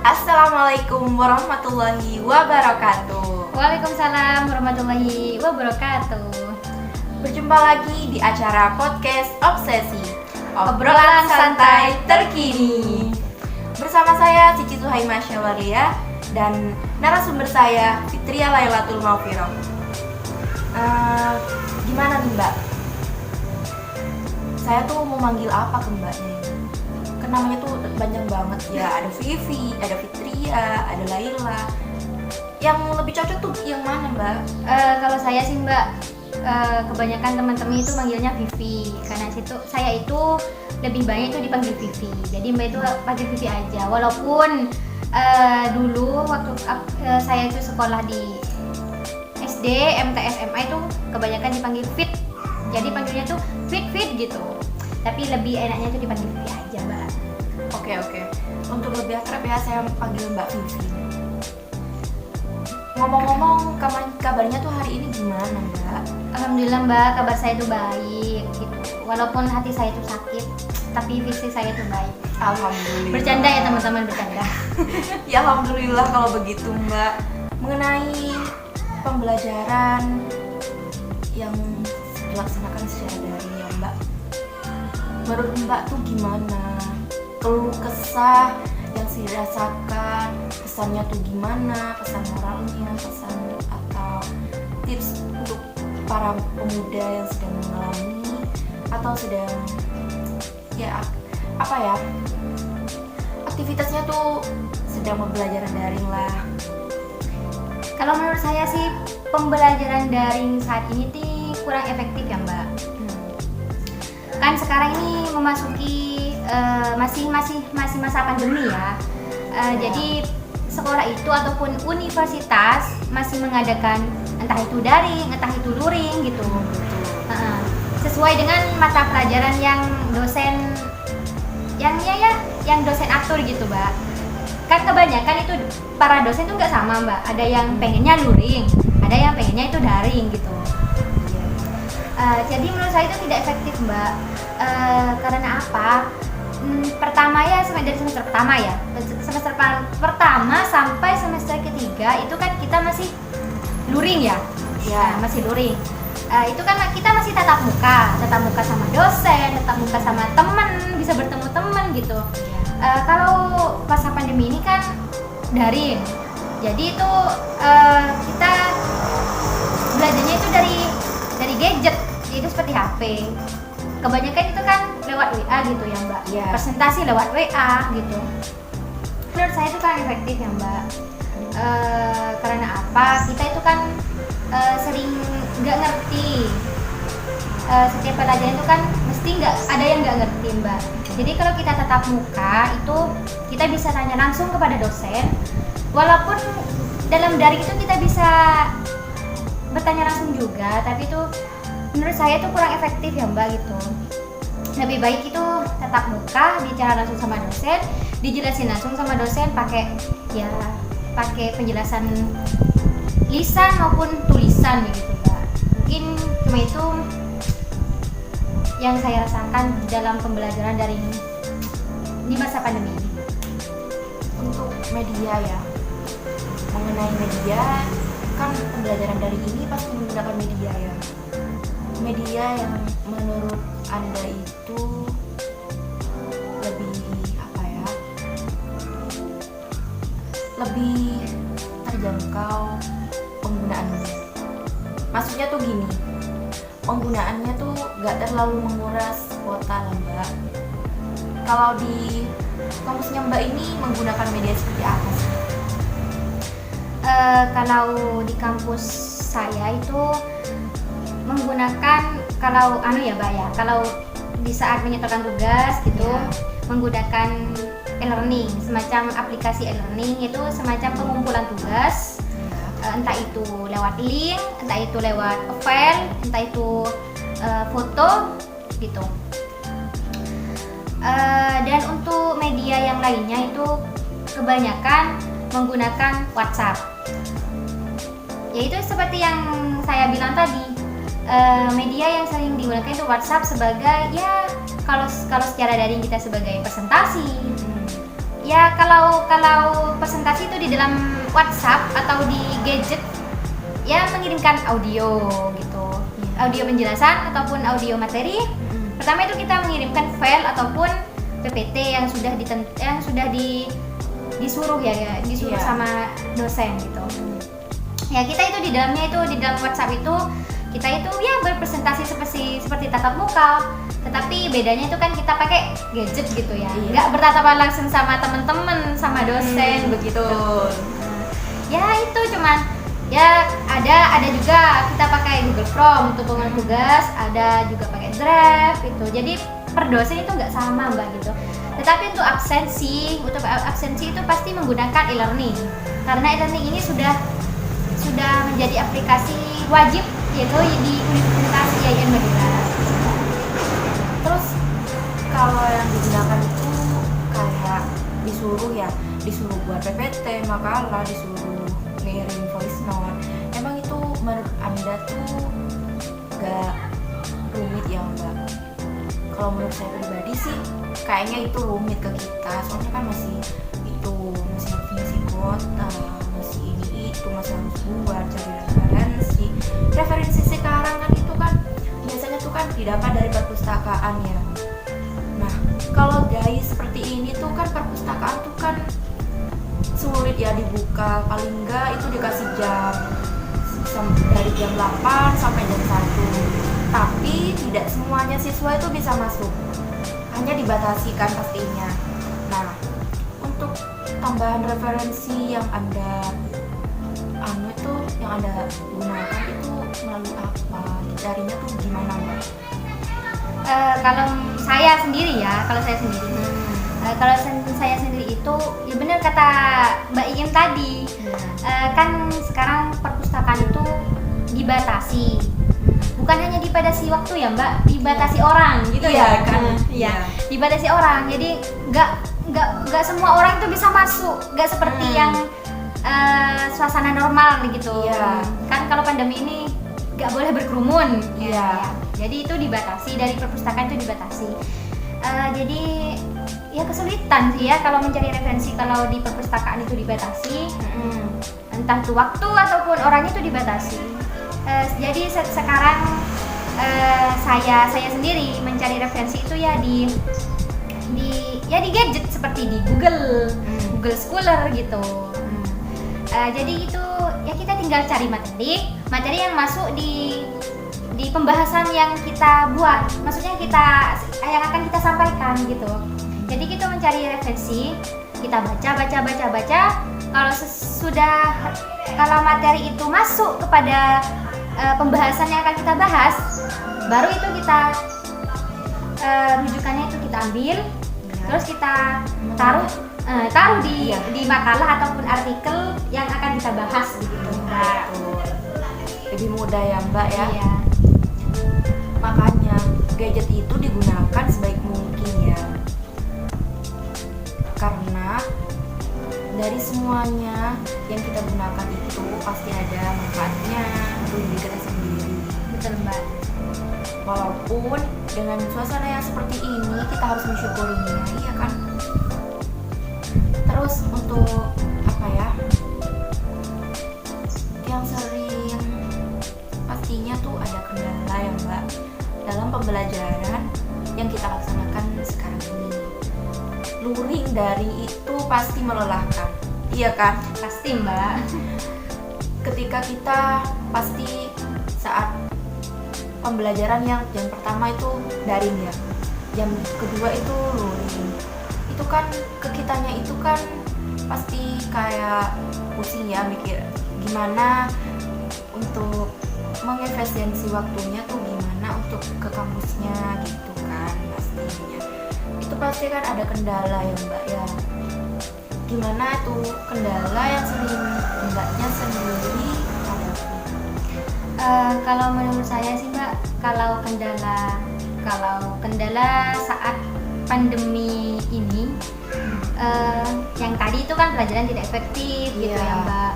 Assalamualaikum warahmatullahi wabarakatuh. Waalaikumsalam warahmatullahi wabarakatuh. Berjumpa lagi di acara podcast Obsesi, obrolan santai terkini. Bersama saya Cici Suhaimah Syawalia dan narasumber saya Fitria Lailatul Maufiroh. Gimana nih Mbak? Saya tuh mau manggil apa ke Mbaknya ini? Kan namanya tuh banyak banget ya, ada Vivi, ada Fitria, ada Laila. Yang lebih cocok tuh yang mana Mbak? Kalau saya sih Mbak, kebanyakan teman-teman itu manggilnya Vivi. Karena saya itu lebih banyak itu dipanggil Vivi. Jadi Mbak itu panggil Vivi aja. Walaupun dulu waktu saya itu sekolah di SD, MTS, SMA itu kebanyakan dipanggil Fit. Jadi panggilnya tuh Fit gitu. Tapi lebih enaknya itu dipanggil Vivi aja Mbak. Oke. Untuk lebih akrab ya saya panggil Mbak Vivi. Ngomong-ngomong, kabarnya tuh hari ini gimana Mbak? Alhamdulillah Mbak, kabar saya itu baik gitu. Walaupun hati saya itu sakit, tapi fisik saya itu baik. Alhamdulillah. Bercanda ya teman-teman, bercanda. Ya alhamdulillah kalau begitu Mbak. Mengenai pembelajaran yang dilaksanakan secara daring ya Mbak, menurut Mbak tuh gimana? Keluh kesah yang dirasakan, pesannya tuh gimana? Pesan moralnya, pesan atau tips untuk para pemuda yang sedang mengalami atau sedang aktivitasnya tuh sedang pembelajaran daring lah. Kalau menurut saya sih pembelajaran daring saat ini kurang efektif ya Mbak. Kan sekarang ini memasuki masih masa pandemi ya. Jadi sekolah itu ataupun universitas masih mengadakan entah itu daring, entah itu luring gitu. Sesuai dengan mata pelajaran yang dosen yang dosen atur gitu Mbak. Kan kebanyakan itu para dosen tuh nggak sama Mbak. Ada yang pengennya luring, ada yang pengennya itu daring gitu. Jadi menurut saya itu tidak efektif Mbak. Karena apa? Pertama ya, dari semester pertama ya, semester pertama sampai semester ketiga itu kan kita masih luring ya, masih luring. Itu kan kita masih tatap muka sama dosen, tatap muka sama teman, bisa bertemu teman gitu. Kalau masa pandemi ini kan daring, jadi itu kita belajarnya itu dari gadget, itu seperti HP. Kebanyakan itu kan lewat WA gitu ya Mbak, presentasi lewat WA gitu. Menurut saya itu kan efektif ya Mbak. Karena apa? Kita itu kan sering nggak ngerti. Setiap pelajaran itu kan mesti nggak ada yang nggak ngerti Mbak. Jadi kalau kita tatap muka itu kita bisa tanya langsung kepada dosen. Walaupun dalam daring itu kita bisa bertanya langsung juga, tapi itu menurut saya itu kurang efektif ya Mbak gitu. Lebih baik itu tatap muka, bicara langsung sama dosen, dijelasin langsung sama dosen pakai penjelasan lisan maupun tulisan begitu Mbak. Mungkin cuma itu yang saya rasakan dalam pembelajaran daring di masa pandemi ini. Untuk media ya, mengenai media kan pembelajaran daring ini pasti menggunakan media ya. Media yang menurut Anda itu lebih terjangkau penggunaannya. Maksudnya tuh gini, penggunaannya tuh gak terlalu menguras kuota lah Mbak. Kalau di kampusnya Mbak ini menggunakan media seperti apa sih? Kalau di kampus saya itu menggunakan kalau di saat menyetorkan tugas gitu menggunakan e-learning, semacam aplikasi e-learning itu semacam pengumpulan tugas, entah itu lewat link, entah itu lewat file, entah itu foto gitu. Dan untuk media yang lainnya itu kebanyakan menggunakan WhatsApp. Yaitu seperti yang saya bilang tadi, media yang sering digunakan itu WhatsApp sebagai kalau secara daring kita sebagai presentasi, ya kalau presentasi itu di dalam WhatsApp atau di gadget ya mengirimkan audio gitu, audio penjelasan ataupun audio materi. Pertama itu kita mengirimkan file ataupun PPT yang sudah disuruh Iya. sama dosen gitu. Ya kita itu di dalam WhatsApp itu kita itu ya berpresentasi seperti tatap muka, tetapi bedanya itu kan kita pakai gadget gitu ya, Iya. nggak bertatapan langsung sama temen-temen, sama dosen begitu. Ya itu cuman ya ada juga kita pakai Google Form untuk pengulangan tugas, ada juga pakai Drive itu. Jadi per dosen itu nggak sama mbak gitu. Tetapi untuk absensi itu pasti menggunakan e-learning, karena e-learning ini sudah menjadi aplikasi wajib yaitu di Universitas IAIN Madura. Terus kalau yang digunakan itu kayak disuruh buat PPT, makalah, disuruh ngirim voice note. Emang itu menurut Anda tuh gak rumit ya Mbak? Kalau menurut saya pribadi sih kayaknya itu rumit ke kita, soalnya kan masih harus ngisi kuota, masih ini itu, masih harus buat cari referensi sekarang kan itu kan biasanya tuh kan didapat dari perpustakaan ya. Nah kalau guys seperti ini tuh kan perpustakaan tuh kan sulit ya dibuka, paling enggak itu dikasih jam dari jam 8 sampai jam 1, tapi tidak semuanya siswa itu bisa masuk, hanya dibatasi kan pastinya. Nah untuk tambahan referensi yang Anda gunakan itu melalui apa? Carinya tuh gimana Mbak? Kalau saya sendiri kalau saya sendiri itu ya benar kata Mbak Iem tadi. Kan sekarang perpustakaan itu dibatasi, bukan hanya dibatasi waktu ya Mbak, dibatasi orang gitu ya kan. Iya, dibatasi orang, jadi nggak semua orang itu bisa masuk, nggak seperti yang suasana normal gitu. Kan kalau pandemi ini nggak boleh berkerumun. Jadi itu dibatasi, dari perpustakaan itu dibatasi. Jadi ya kesulitan sih ya kalau mencari referensi kalau di perpustakaan itu dibatasi. Entah itu waktu ataupun orangnya itu dibatasi. Jadi sekarang saya sendiri mencari referensi itu ya di gadget seperti di Google Scholar gitu. Jadi itu ya kita tinggal cari materi yang masuk di pembahasan yang kita buat, maksudnya yang akan kita sampaikan gitu. Jadi kita mencari referensi, kita baca. Kalau materi itu masuk kepada pembahasan yang akan kita bahas, baru itu kita rujukannya itu kita ambil, terus kita taruh di makalah ataupun artikel yang akan kita bahas begitu. Lebih mudah ya Mbak ya. Iya. Makanya gadget itu digunakan sebaik mungkin ya, karena dari semuanya yang kita gunakan itu pasti ada manfaatnya untuk diri kita sendiri. Betul Mbak. Walaupun dengan suasana yang seperti ini kita harus mensyukurinya, iya kan? Terus untuk apa ya, yang sering pastinya tuh ada kendala ya Mbak dalam pembelajaran yang kita laksanakan sekarang ini. Luring dari itu pasti melelahkan, iya kan? Pasti Mbak. Ketika kita pasti saat pembelajaran yang jam pertama itu daring ya, jam kedua itu luring, itu kan ke kitanya itu kan pasti kayak pusing ya, mikir gimana untuk mengefisiensi waktunya tuh, gimana untuk ke kampusnya gitu kan. Pastinya itu pasti kan ada kendala ya Mbak ya. Gimana tuh kendala yang sering Mbaknya sendiri hadapi? Kalau menurut saya sih Mbak, kalau kendala saat pandemi ini, yang tadi itu kan pelajaran tidak efektif gitu ya Mbak.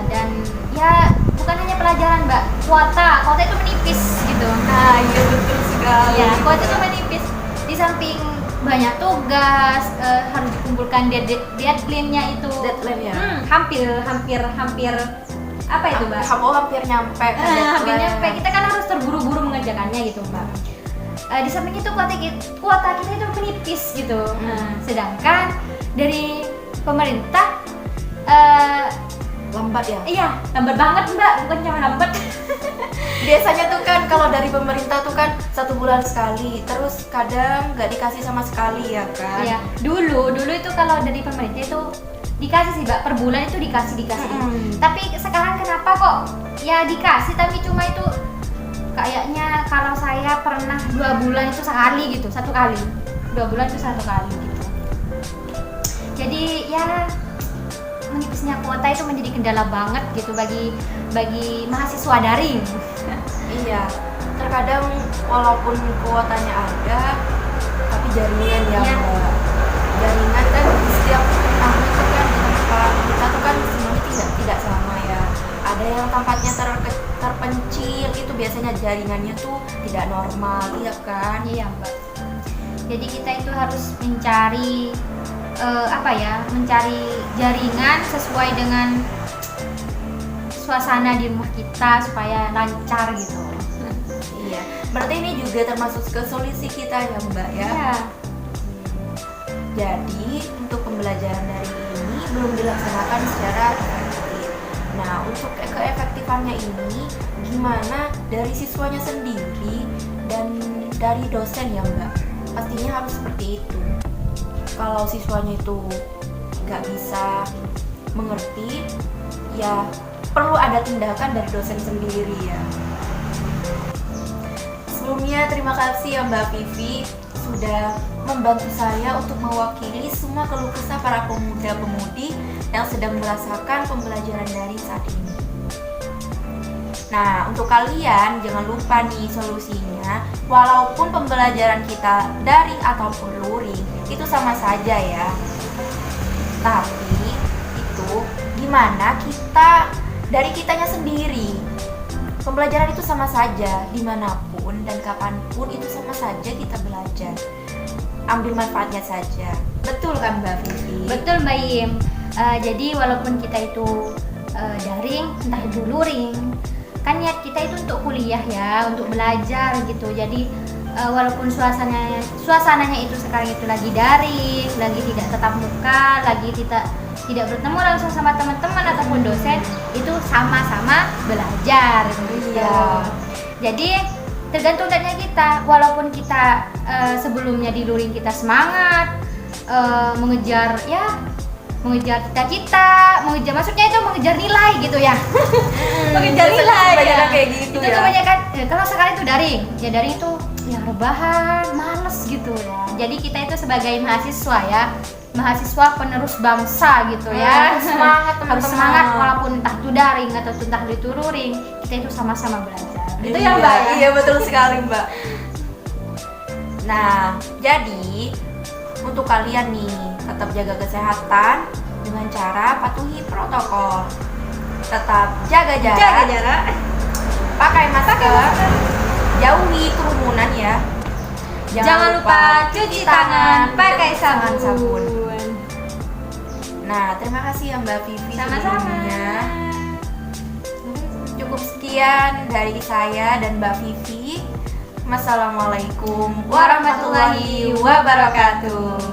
Dan ya bukan hanya pelajaran Mbak, kuota itu menipis gitu. Nah iya betul sekali. Ya, kuota itu menipis. Di samping banyak tugas, harus dikumpulkan deadline-nya itu. Deadline-nya. Hampir apa itu mbak? Hampir nyampe ke deadline. Hampir nyampe, kita kan harus terburu-buru mengerjakannya gitu mbak. Di samping itu kuota kita itu menipis gitu. Sedangkan dari pemerintah Lambat ya? iya lambat banget mbak, bukan cuma lambat. Biasanya tuh kan kalau dari pemerintah tuh kan 1 bulan sekali, terus kadang nggak dikasih sama sekali ya kan? Iya, dulu itu kalau dari pemerintah itu dikasih sih mbak, per bulan itu dikasih. Tapi sekarang kenapa kok ya dikasih tapi cuma itu kayaknya kalau saya pernah 2 bulan itu sekali gitu, 1 kali. 2 bulan itu 1 kali gitu. Jadi ya menipisnya kuota itu menjadi kendala banget gitu bagi mahasiswa daring. Iya, terkadang walaupun kuotanya ada, tapi jaringan yang Iya. enggak. Jaringan kan di setiap tahun itu kan di tempat kita tuh kan semuanya tidak sama ya. Ada yang tempatnya terpencil, itu biasanya jaringannya tuh tidak normal, iya kan? Iya mbak. Jadi kita itu harus mencari mencari jaringan sesuai dengan suasana di rumah kita supaya lancar gitu. Iya. Berarti ini juga termasuk ke solusi kita ya Mbak ya. Iya. Jadi untuk pembelajaran dari ini belum dilaksanakan secara efektif. Nah, untuk keefektifannya ini gimana dari siswanya sendiri dan dari dosen ya Mbak? Pastinya harus seperti itu. Kalau siswanya itu nggak bisa mengerti, ya perlu ada tindakan dari dosen sendiri ya. Sebelumnya terima kasih ya Mbak Vivi sudah membantu saya untuk mewakili semua keluh kesah para pemuda-pemudi yang sedang merasakan pembelajaran daring saat ini. Nah, untuk kalian jangan lupa nih solusinya, walaupun pembelajaran kita daring ataupun luring itu sama saja ya. Tapi itu gimana kita dari kitanya sendiri. Pembelajaran itu sama saja, dimanapun dan kapanpun itu sama saja kita belajar. Ambil manfaatnya saja. Betul kan Mbak Vivi? Betul Mbak Im. Jadi walaupun kita itu daring, entah itu luring, kan niat kita itu untuk kuliah ya, untuk belajar gitu. Jadi walaupun suasananya itu sekarang itu lagi daring, lagi tidak tatap muka, lagi tidak bertemu langsung sama teman-teman ataupun dosen, itu sama-sama belajar gitu. Iya. Jadi tergantung dari kita. Walaupun kita sebelumnya di luring kita semangat mengejar cita-cita, maksudnya itu mengejar nilai gitu ya. Mengejar nilai kebanyakan ya. kayak gitu Itu ya. kebanyakan kalau sekarang itu daring. Ya daring itu ya rebahan, males gitu ya. Jadi kita itu sebagai mahasiswa ya, mahasiswa penerus bangsa gitu ya. Semangat teman-teman. Harus semangat walaupun entah itu daring atau entah itu luring, kita itu sama-sama belajar. Itu Iya, ya Mbak ya? Iya betul sekali Mbak. Nah, jadi untuk kalian nih tetap jaga kesehatan dengan cara patuhi protokol. Tetap jaga jarak. Pakai masker. Jauhi kerumunan ya. Jangan lupa cuci tangan pakai sabun. Nah, terima kasih ya Mbak Vivi Sama-sama. sebelumnya. Cukup sekian dari saya dan Mbak Vivi. Wassalamualaikum warahmatullahi wabarakatuh.